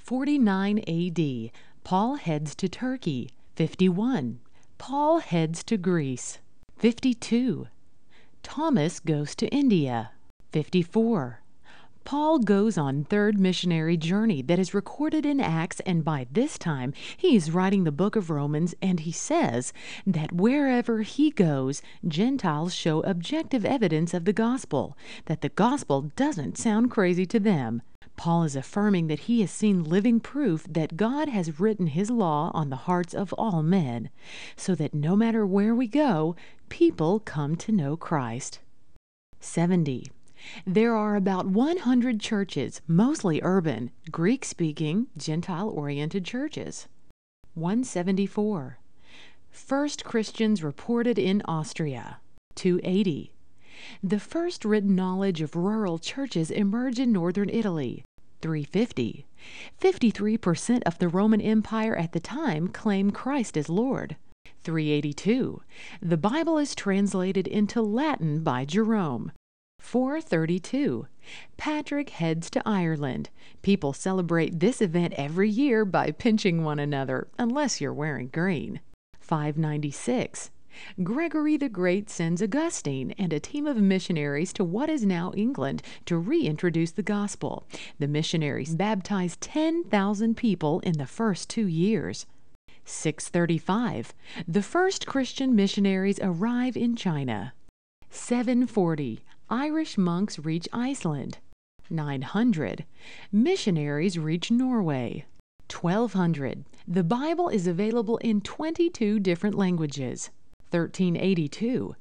49 A.D., Paul heads to Turkey. 51. Paul heads to Greece. 52. Thomas goes to India. 54. Paul goes on third missionary journey that is recorded in Acts, and by this time he is writing the book of Romans, and he says that wherever he goes, Gentiles show objective evidence of the gospel, that the gospel doesn't sound crazy to them. Paul is affirming that he has seen living proof that God has written his law on the hearts of all men, so that no matter where we go, people come to know Christ. 70. There are about 100 churches, mostly urban, Greek-speaking, Gentile-oriented churches. 174. First Christians reported in Austria. 280. The first written knowledge of rural churches emerged in northern Italy. 350. 53% of the Roman Empire at the time claim Christ as Lord. 382. The Bible is translated into Latin by Jerome. 432. Patrick heads to Ireland. People celebrate this event every year by pinching one another, unless you're wearing green. 596. Gregory the Great sends Augustine and a team of missionaries to what is now England to reintroduce the gospel. The missionaries baptized 10,000 people in the first 2 years. 635. The first Christian missionaries arrive in China. 740. Irish monks reach Iceland. 900. Missionaries reach Norway. 1200. The Bible is available in 22 different languages. 1382.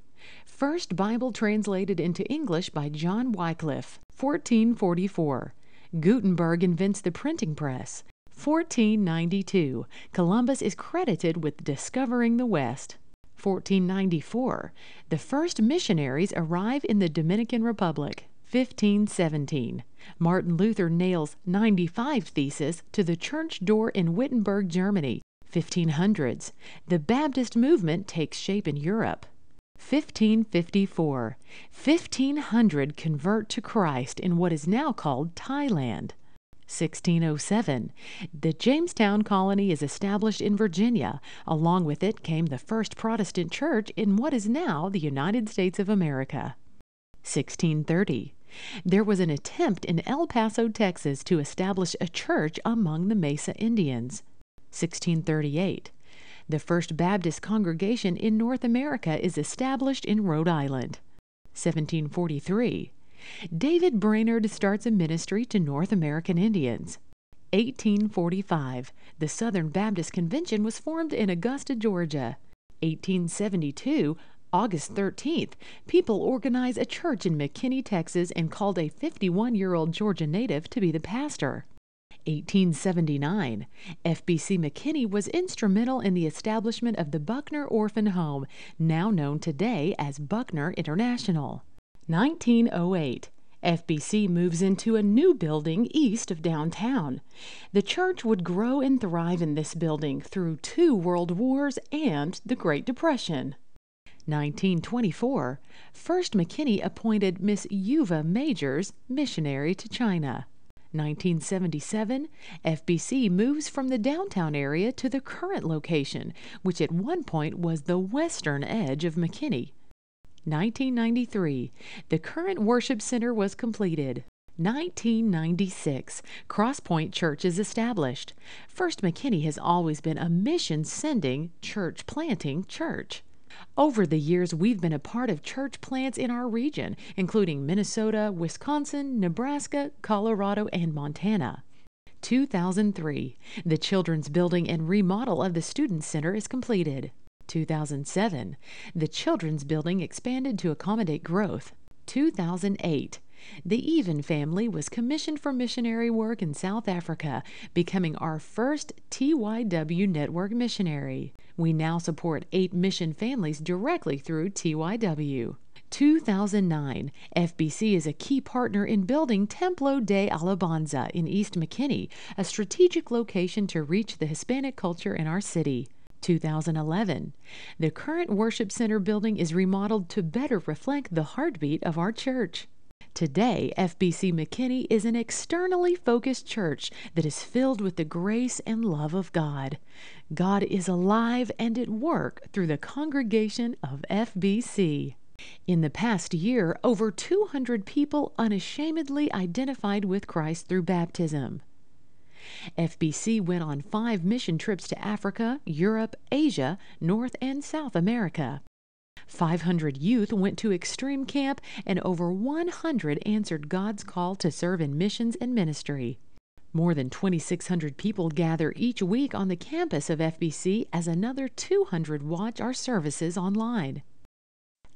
First Bible translated into English by John Wycliffe. 1444. Gutenberg invents the printing press. 1492. Columbus is credited with discovering the West. 1494. The first missionaries arrive in the Dominican Republic. 1517. Martin Luther nails 95 Theses to the church door in Wittenberg, Germany. 1500s. The Baptist movement takes shape in Europe. 1554. 1,500 convert to Christ in what is now called Thailand. 1607. The Jamestown colony is established in Virginia. Along with it came the first Protestant church in what is now the United States of America. 1630. There was an attempt in El Paso, Texas, to establish a church among the Mesa Indians. 1638. The first Baptist congregation in North America is established in Rhode Island. 1743. David Brainerd starts a ministry to North American Indians. 1845. The Southern Baptist Convention was formed in Augusta, Georgia. 1872. August 13th. People organize a church in McKinney, Texas, and called a 51-year-old Georgia native to be the pastor. 1879. FBC McKinney was instrumental in the establishment of the Buckner Orphan Home, now known today as Buckner International. 1908. FBC moves into a new building east of downtown. The church would grow and thrive in this building through 2 world wars and the Great Depression. 1924. First McKinney appointed Miss Yuva Majors missionary to China. 1977. FBC moves from the downtown area to the current location, which at one point was the western edge of McKinney. 1993. The current worship center was completed. 1996. Cross Point Church is established. First McKinney has always been a mission-sending, church-planting church. Over the years, we've been a part of church plants in our region, including Minnesota, Wisconsin, Nebraska, Colorado, and Montana. 2003. The children's building and remodel of the Student Center is completed. 2007. The children's building expanded to accommodate growth. 2008. The Even family was commissioned for missionary work in South Africa, becoming our first TYW Network missionary. We now support 8 mission families directly through TYW. 2009. FBC is a key partner in building Templo de Alabanza in East McKinney, a strategic location to reach the Hispanic culture in our city. 2011. The current worship center building is remodeled to better reflect the heartbeat of our church. Today, FBC McKinney is an externally focused church that is filled with the grace and love of God. God is alive and at work through the congregation of FBC. In the past year, over 200 people unashamedly identified with Christ through baptism. FBC went on 5 mission trips to Africa, Europe, Asia, North and South America. 500 youth went to extreme camp, and over 100 answered God's call to serve in missions and ministry. More than 2,600 people gather each week on the campus of FBC as another 200 watch our services online.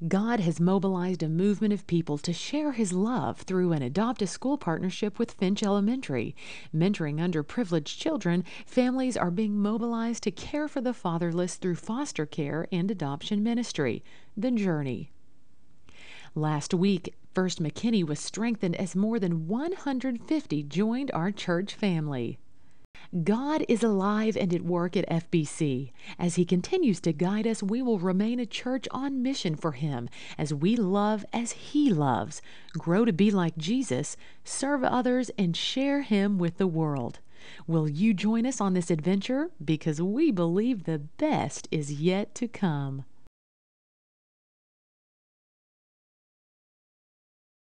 God has mobilized a movement of people to share His love through an adopt-a-school partnership with Finch Elementary. Mentoring underprivileged children, families are being mobilized to care for the fatherless through foster care and adoption ministry. The Journey. Last week, First McKinney was strengthened as more than 150 joined our church family. God is alive and at work at FBC. As He continues to guide us, we will remain a church on mission for Him as we love as He loves, grow to be like Jesus, serve others, and share Him with the world. Will you join us on this adventure? Because we believe the best is yet to come.